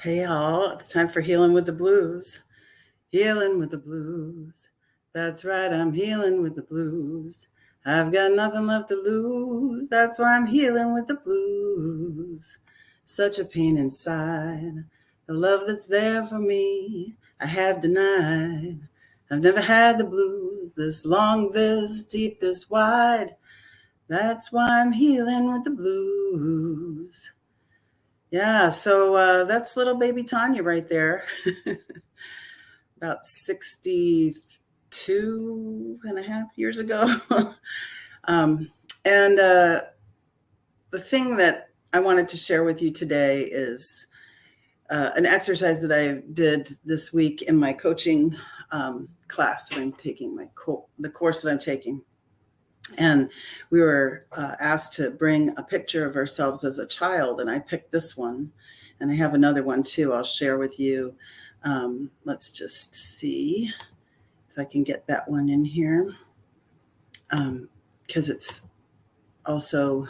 Hey, all, it's time for Healing with the Blues. Healing with the Blues. That's right, I'm healing with the blues. I've got nothing left to lose. That's why I'm healing with the blues. Such a pain inside. The love that's there for me, I have denied. I've never had the blues this long, this deep, this wide. That's why I'm healing with the blues. Yeah, so that's little baby Tanya right there, about 62 and a half years ago. um, and the thing that I wanted to share with you today is an exercise that I did this week in my coaching class that I'm taking, the course that I'm taking. And we were asked to bring a picture of ourselves as a child, and I picked this one. And I have another one too I'll share with you. Let's just see if I can get that one in here, because it's also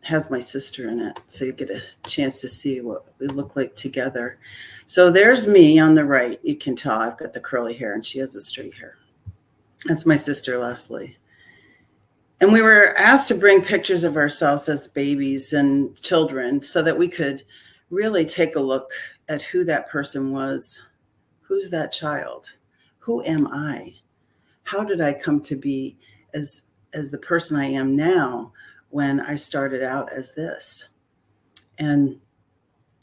has my sister in it, so you get a chance to see what we look like together. So there's me on the right. You can tell I've got the curly hair and she has the straight hair. That's my sister, Leslie. And we were asked to bring pictures of ourselves as babies and children so that we could really take a look at who that person was. Who's that child? Who am I? How did I come to be as the person I am now when I started out as this? And,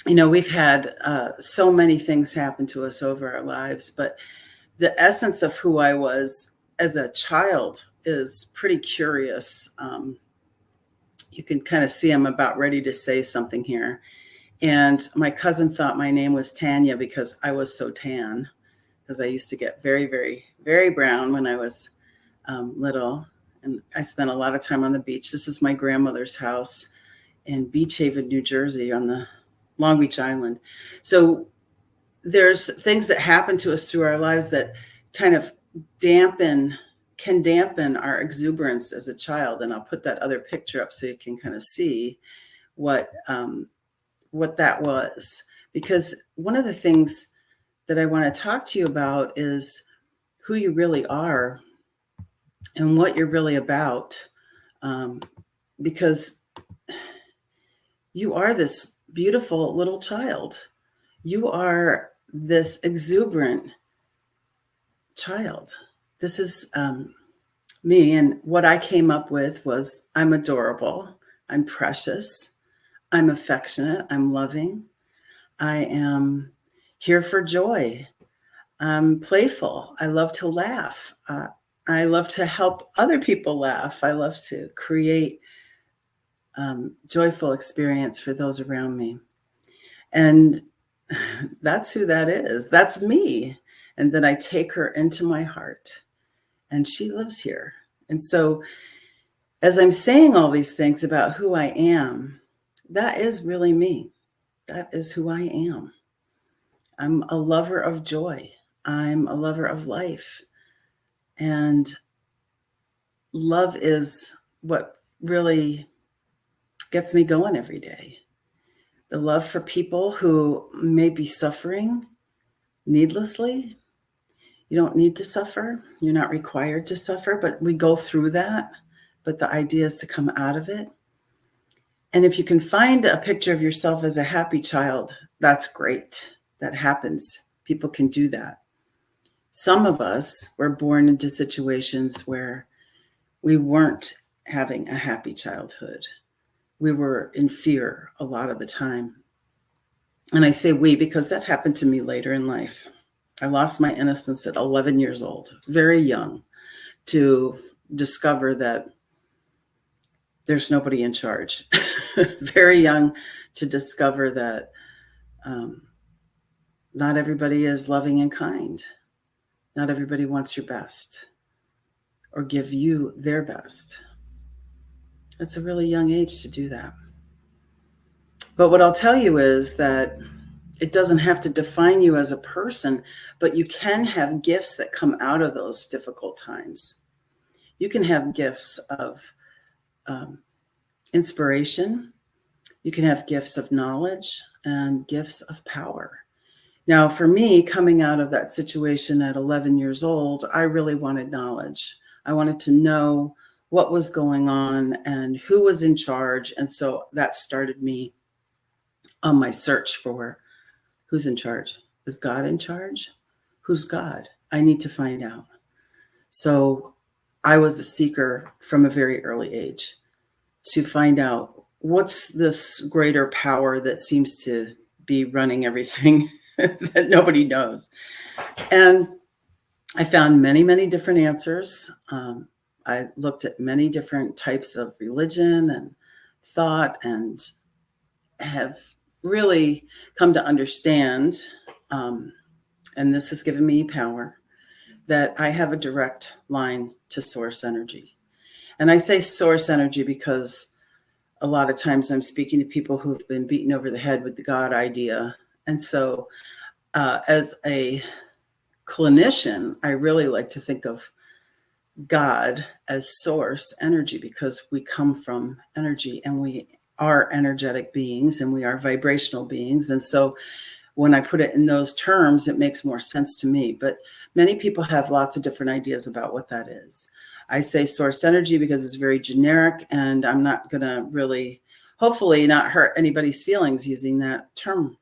you know, we've had so many things happen to us over our lives, but the essence of who I was as a child is pretty curious. You can kind of see I'm about ready to say something here. And my cousin thought my name was Tanya because I was so tan, because I used to get very, very, very brown when I was little. And I spent a lot of time on the beach. This is my grandmother's house in Beach Haven, New Jersey, on the Long Beach Island. So there's things that happen to us through our lives that kind of can dampen our exuberance as a child. And I'll put that other picture up so you can kind of see what that was. Because one of the things that I want to talk to you about is who you really are and what you're really about. Because you are this beautiful little child. You are this exuberant child. This is me, and what I came up with was I'm adorable, I'm precious, I'm affectionate, I'm loving, I am here for joy, I'm playful, I love to laugh, I love to help other people laugh, I love to create joyful experience for those around me. And that's who that is. That's me. And then I take her into my heart, and she lives here. And so as I'm saying all these things about who I am, that is really me. That is who I am. I'm a lover of joy. I'm a lover of life. And love is what really gets me going every day. The love for people who may be suffering needlessly. You don't need to suffer. You're not required to suffer, but we go through that. But the idea is to come out of it. And if you can find a picture of yourself as a happy child, that's great. That happens. People can do that. Some of us were born into situations where we weren't having a happy childhood. We were in fear a lot of the time. And I say we because that happened to me later in life. I lost my innocence at 11 years old, very young, to discover that there's nobody in charge. Very young to discover that not everybody is loving and kind. Not everybody wants your best or give you their best. It's a really young age to do that. But what I'll tell you is that it doesn't have to define you as a person, but you can have gifts that come out of those difficult times. You can have gifts of inspiration. You can have gifts of knowledge, and gifts of power. Now, for me, coming out of that situation at 11 years old, I really wanted knowledge. I wanted to know what was going on and who was in charge. And so that started me on my search for who's in charge. Is God in charge? Who's God? I need to find out. So I was a seeker from a very early age to find out what's this greater power that seems to be running everything that nobody knows. And I found many, many different answers. I looked at many different types of religion and thought, and have really come to understand, and this has given me power, that I have a direct line to source energy. And I say source energy because a lot of times I'm speaking to people who've been beaten over the head with the God idea. And so as a clinician, I really like to think of God as source energy, because we come from energy and we are energetic beings and we are vibrational beings. And so when I put it in those terms, it makes more sense to me. But many people have lots of different ideas about what that is. I say source energy because it's very generic, and I'm not going to really, hopefully, not hurt anybody's feelings using that term.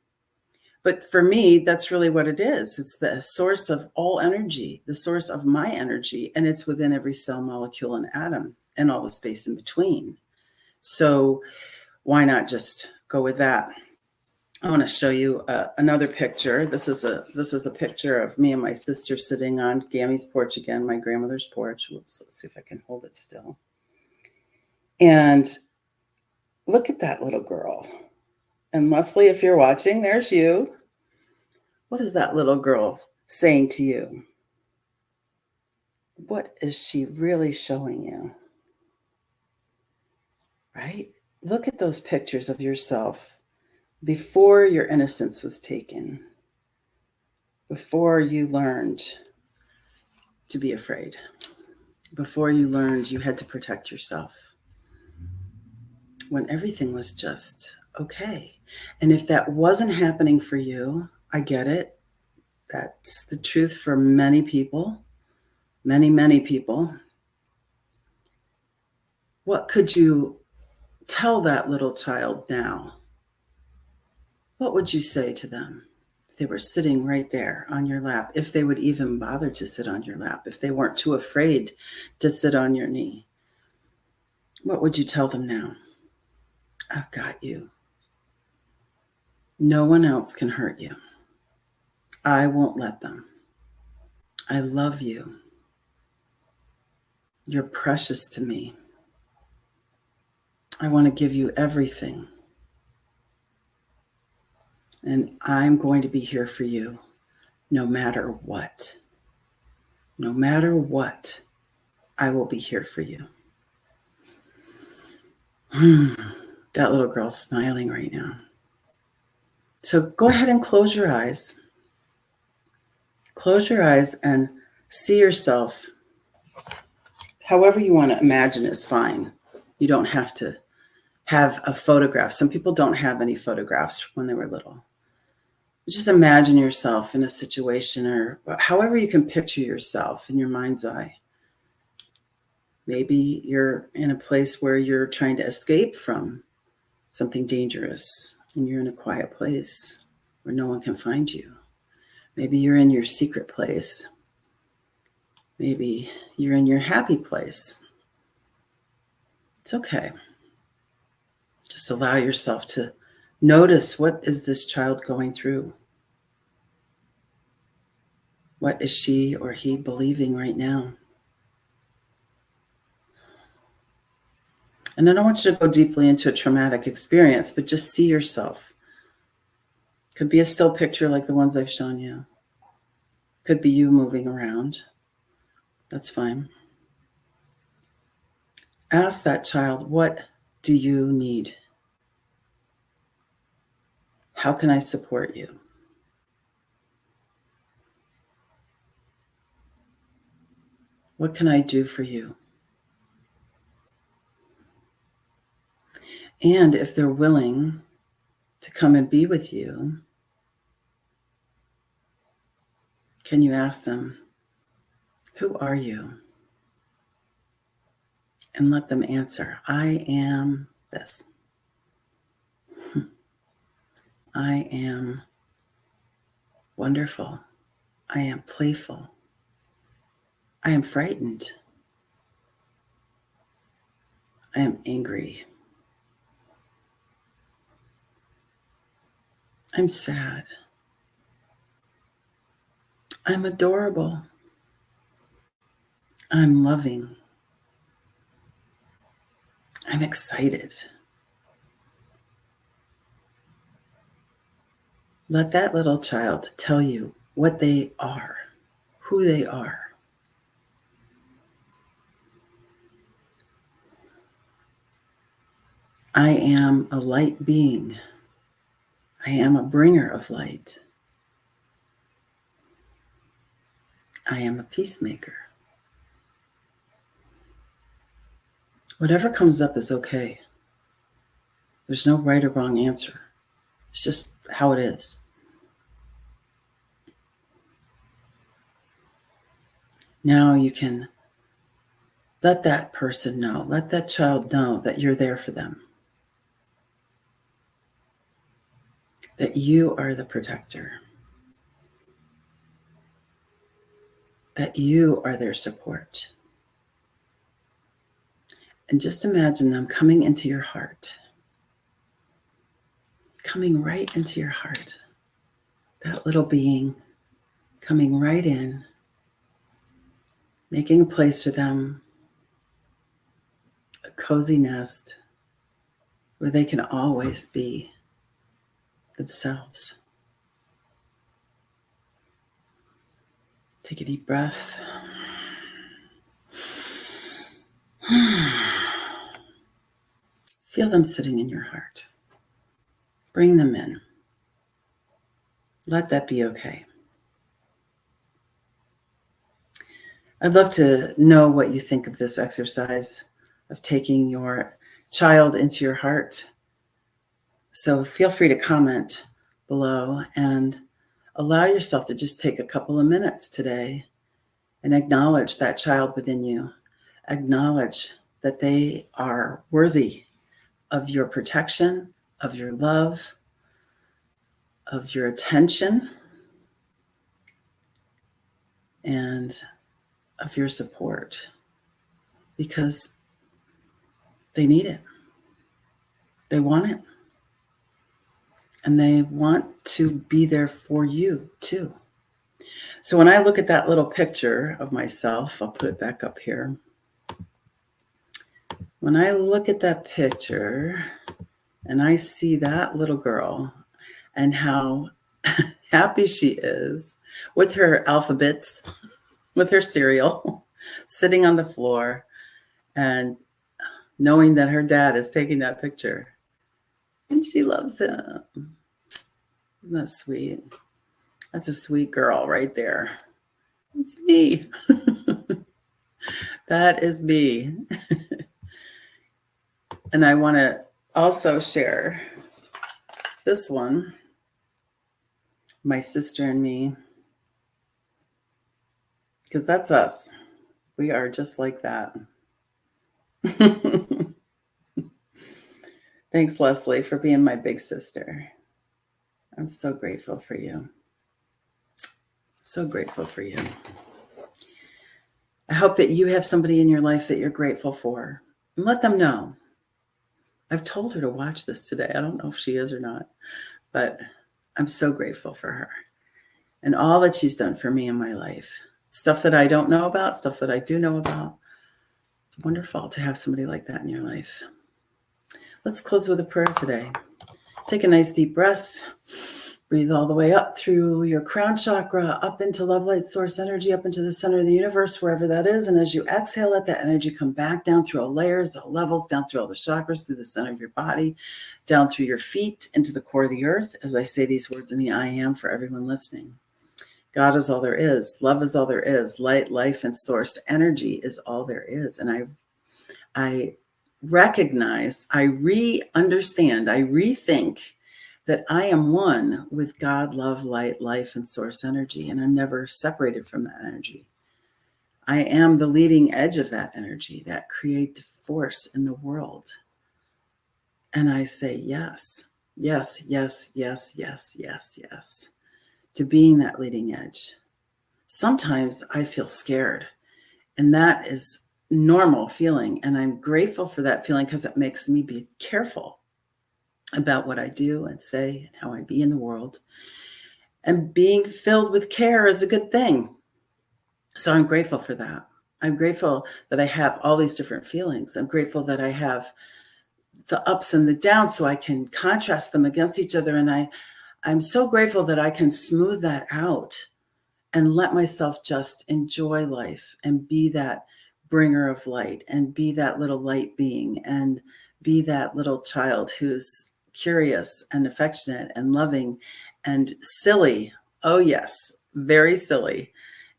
But for me, that's really what it is. It's the source of all energy, the source of my energy, and it's within every cell, molecule, and atom, and all the space in between. So why not just go with that? I want to show you another picture. This is a picture of me and my sister sitting on Gammy's porch again, my grandmother's porch. Whoops, let's see if I can hold it still. And look at that little girl. And Leslie, if you're watching, there's you. What is that little girl saying to you? What is she really showing you? Right? Look at those pictures of yourself before your innocence was taken, before you learned to be afraid, before you learned you had to protect yourself, when everything was just okay. And if that wasn't happening for you, I get it. That's the truth for many people, many, many people. What could you tell that little child now? What would you say to them if they were sitting right there on your lap, if they would even bother to sit on your lap, if they weren't too afraid to sit on your knee? What would you tell them now? I've got you. No one else can hurt you. I won't let them. I love you. You're precious to me. I want to give you everything. And I'm going to be here for you no matter what. No matter what, I will be here for you. That little girl's smiling right now. So go ahead and close your eyes. Close your eyes and see yourself. However you want to imagine is fine. You don't have to have a photograph. Some people don't have any photographs when they were little. Just imagine yourself in a situation, or however you can picture yourself in your mind's eye. Maybe you're in a place where you're trying to escape from something dangerous and you're in a quiet place where no one can find you. Maybe you're in your secret place. Maybe you're in your happy place. It's okay. Just allow yourself to notice, what is this child going through? What is she or he believing right now? And I don't want you to go deeply into a traumatic experience, but just see yourself. Could be a still picture like the ones I've shown you. Could be you moving around. That's fine. Ask that child, what do you need? How can I support you? What can I do for you? And if they're willing to come and be with you, can you ask them, who are you? And let them answer, I am this. I am wonderful. I am playful. I am frightened. I am angry. I'm sad. I'm adorable. I'm loving. I'm excited. Let that little child tell you what they are, who they are. I am a light being. I am a bringer of light. I am a peacemaker. Whatever comes up is okay. There's no right or wrong answer. It's just how it is. Now you can let that person know, let that child know that you're there for them. That you are the protector. That you are their support. And just imagine them coming into your heart. Coming right into your heart. That little being coming right in. Making a place for them. A cozy nest where they can always be themselves. Take a deep breath. Feel them sitting in your heart. Bring them in. Let that be okay. I'd love to know what you think of this exercise of taking your child into your heart. So feel free to comment below and allow yourself to just take a couple of minutes today and acknowledge that child within you. Acknowledge that they are worthy of your protection, of your love, of your attention, and of your support, because they need it. They want it. And they want to be there for you too. So when I look at that little picture of myself, I'll put it back up here. When I look at that picture and I see that little girl and how happy she is with her alphabets, with her cereal, sitting on the floor and knowing that her dad is taking that picture and she loves him. Isn't that sweet? That's a sweet girl right there. It's me. That is me. And I want to also share this one, my sister and me, because that's us. We are just like that. Thanks, Leslie, for being my big sister. I'm so grateful for you. So grateful for you. I hope that you have somebody in your life that you're grateful for, and let them know. I've told her to watch this today. I don't know if she is or not, but I'm so grateful for her and all that she's done for me in my life. Stuff that I don't know about, stuff that I do know about. It's wonderful to have somebody like that in your life. Let's close with a prayer today. Take a nice deep breath. Breathe all the way up through your crown chakra, up into love, light, source energy, up into the center of the universe, wherever that is. And as you exhale, let that energy come back down through all layers, all levels, down through all the chakras, through the center of your body, down through your feet, into the core of the earth. As I say these words in the I am for everyone listening. God is all there is. Love is all there is. Light, life, and source energy is all there is. And I recognize, I re-understand, I rethink that I am one with God, love, light, life, and source energy, and I'm never separated from that energy. I am the leading edge of that energy, that creative force in the world. And I say yes, yes, yes, yes, yes, yes, yes, to being that leading edge. Sometimes I feel scared, and that is normal feeling. And I'm grateful for that feeling because it makes me be careful about what I do and say and how I be in the world. And being filled with care is a good thing. So I'm grateful for that. I'm grateful that I have all these different feelings. I'm grateful that I have the ups and the downs so I can contrast them against each other. And I'm so grateful that I can smooth that out and let myself just enjoy life and be that bringer of light and be that little light being and be that little child who's curious and affectionate and loving and silly. Oh, yes, very silly.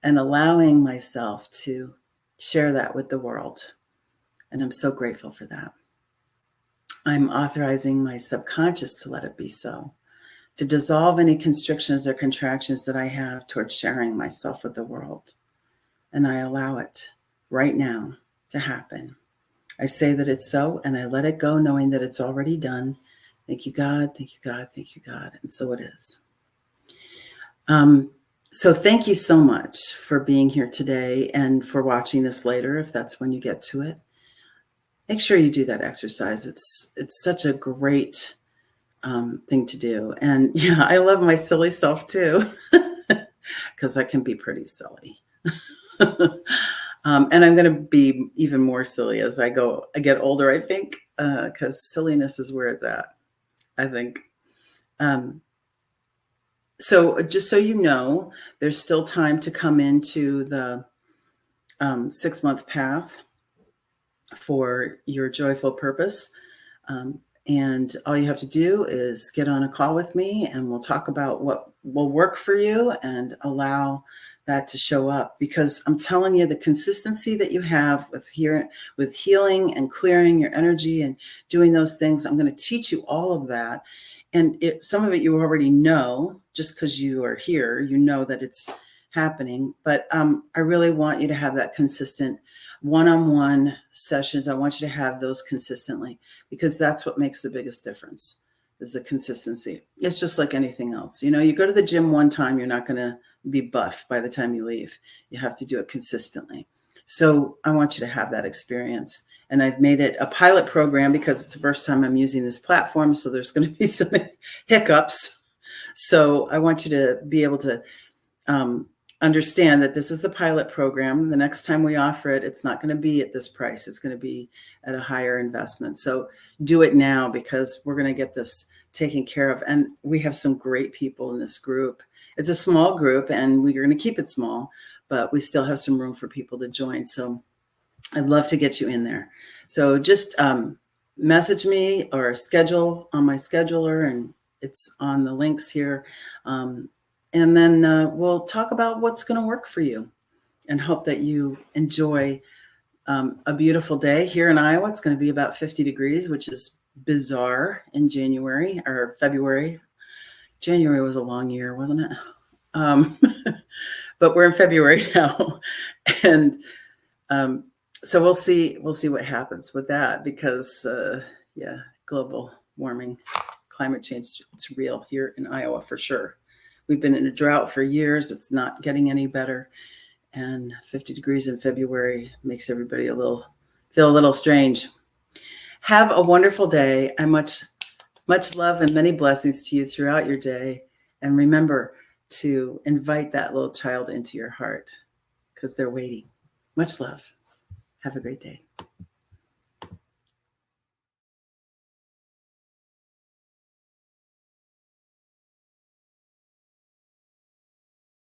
And allowing myself to share that with the world. And I'm so grateful for that. I'm authorizing my subconscious to let it be so, to dissolve any constrictions or contractions that I have towards sharing myself with the world. And I allow it right now to happen. I say that it's so, and I let it go, knowing that it's already done. Thank you, God. Thank you, God. Thank you, God. And so it is. So thank you so much for being here today and for watching this later, if that's when you get to it. Make sure you do that exercise. It's such a great thing to do. And yeah, I love my silly self too, because I can be pretty silly. And I'm going to be even more silly as I get older, I think, because silliness is where it's at, I think. So just so you know, there's still time to come into the 6-month path for your joyful purpose. And all you have to do is get on a call with me and we'll talk about what will work for you and allow that to show up. Because I'm telling you, the consistency that you have with healing and clearing your energy and doing those things, I'm going to teach you all of that. And some of it you already know, just because you are here, you know that it's happening. But I really want you to have that consistent one-on-one sessions. I want you to have those consistently, because that's what makes the biggest difference, is the consistency. It's just like anything else. You know, you go to the gym one time, you're not going to be buff by the time you leave. You have to do it consistently. So I want you to have that experience. And I've made it a pilot program because it's the first time I'm using this platform. So there's going to be some hiccups. So I want you to be able to understand that this is the pilot program. The next time we offer it, it's not going to be at this price. It's going to be at a higher investment. So do it now, because we're going to get this taken care of. And we have some great people in this group. It's a small group and we're going to keep it small, but we still have some room for people to join. So I'd love to get you in there. So just message me or schedule on my scheduler, and it's on the links here. And then we'll talk about what's going to work for you, and hope that you enjoy a beautiful day. Here in Iowa, it's going to be about 50 degrees, which is bizarre in January or February. January was a long year, wasn't it? But we're in February now. And so we'll see what happens with that, because global warming, climate change, it's real here in Iowa for sure. We've been in a drought for years. It's not getting any better. And 50 degrees in February makes everybody feel a little strange. Have a wonderful day. And much love and many blessings to you throughout your day. And remember to invite that little child into your heart, because they're waiting. Much love. Have a great day.